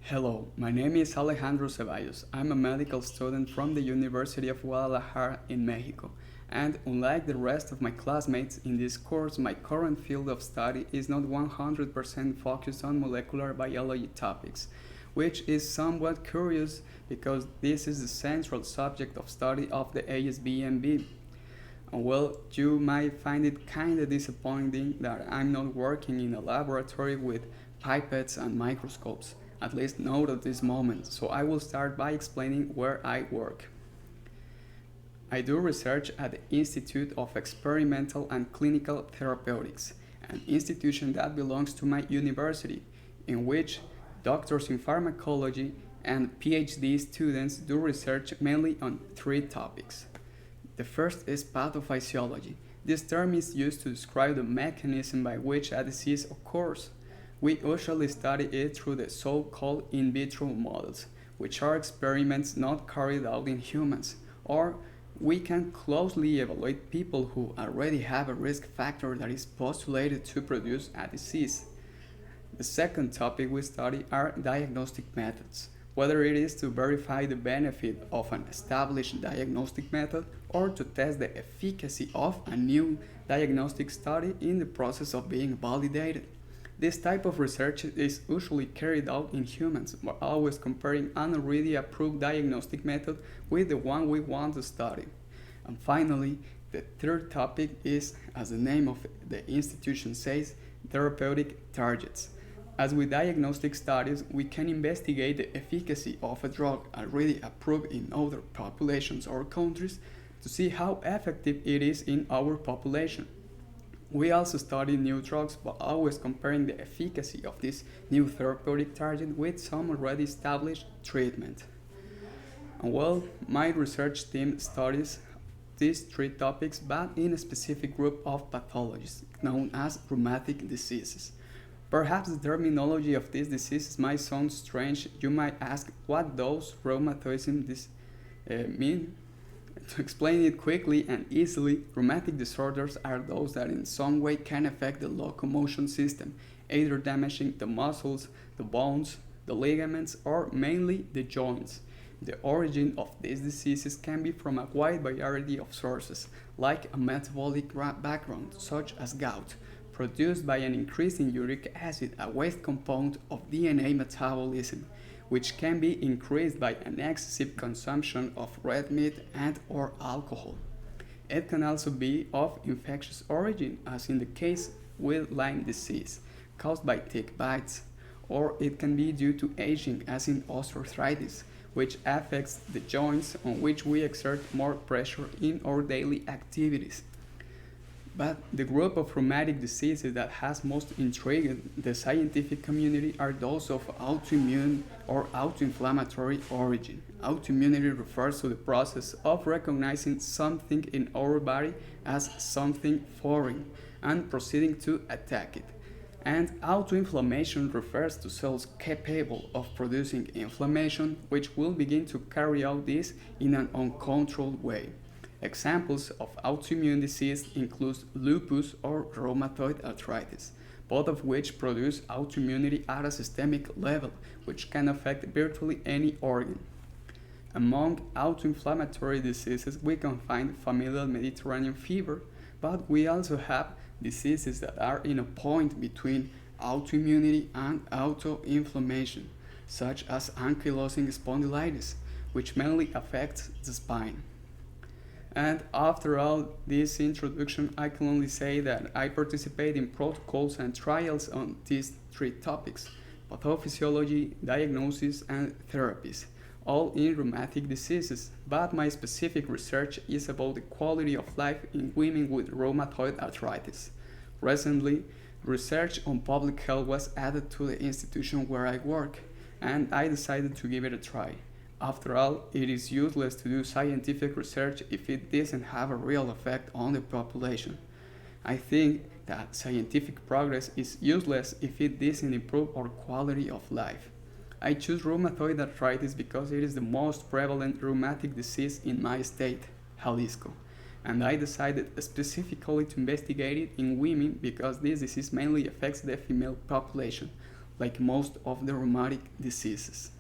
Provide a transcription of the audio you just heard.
Hello, my name is Alejandro Ceballos. I'm a medical student from the University of Guadalajara in Mexico. And unlike the rest of my classmates in this course, my current field of study is not 100% focused on molecular biology topics, which is somewhat curious because this is the central subject of study of the ASBMB. Well, you might find it kinda disappointing that I'm not working in a laboratory with pipettes and microscopes, at least not at this moment, so I will start by explaining where I work. I do research at the Institute of Experimental and Clinical Therapeutics, an institution that belongs to my university, in which doctors in pharmacology and PhD students do research mainly on three topics. The first is pathophysiology. This term is used to describe the mechanism by which a disease occurs. We usually study it through the so-called in vitro models, which are experiments not carried out in humans, or we can closely evaluate people who already have a risk factor that is postulated to produce a disease. The second topic we study are diagnostic methods, whether it is to verify the benefit of an established diagnostic method or to test the efficacy of a new diagnostic study in the process of being validated. This type of research is usually carried out in humans, but always comparing an already approved diagnostic method with the one we want to study. And finally, the third topic is, as the name of the institution says, therapeutic targets. As with diagnostic studies, we can investigate the efficacy of a drug already approved in other populations or countries to see how effective it is in our population. We also study new drugs, but always comparing the efficacy of this new therapeutic target with some already established treatment. And well, my research team studies these three topics, but in a specific group of pathologies known as rheumatic diseases. Perhaps the terminology of these diseases might sound strange. You might ask what those rheumatism mean. To explain it quickly and easily, rheumatic disorders are those that in some way can affect the locomotion system, either damaging the muscles, the bones, the ligaments, or mainly the joints. The origin of these diseases can be from a wide variety of sources, like a metabolic background, such as gout, produced by an increase in uric acid, a waste component of DNA metabolism, which can be increased by an excessive consumption of red meat and or alcohol. It can also be of infectious origin, as in the case with Lyme disease, caused by tick bites, or it can be due to aging, as in osteoarthritis, which affects the joints on which we exert more pressure in our daily activities. But the group of rheumatic diseases that has most intrigued the scientific community are those of autoimmune or autoinflammatory origin. Autoimmunity refers to the process of recognizing something in our body as something foreign and proceeding to attack it. And autoinflammation refers to cells capable of producing inflammation, which will begin to carry out this in an uncontrolled way. Examples of autoimmune disease include lupus or rheumatoid arthritis, both of which produce autoimmunity at a systemic level, which can affect virtually any organ. Among autoinflammatory diseases, we can find familial Mediterranean fever, but we also have diseases that are in a point between autoimmunity and autoinflammation, such as ankylosing spondylitis, which mainly affects the spine. And after all this introduction, I can only say that I participate in protocols and trials on these three topics: pathophysiology, diagnosis, and therapies, all in rheumatic diseases, but my specific research is about the quality of life in women with rheumatoid arthritis. Recently, research on public health was added to the institution where I work, and I decided to give it a try. After all, it is useless to do scientific research if it doesn't have a real effect on the population. I think that scientific progress is useless if it doesn't improve our quality of life. I choose rheumatoid arthritis because it is the most prevalent rheumatic disease in my state, Jalisco, and I decided specifically to investigate it in women because this disease mainly affects the female population, like most of the rheumatic diseases.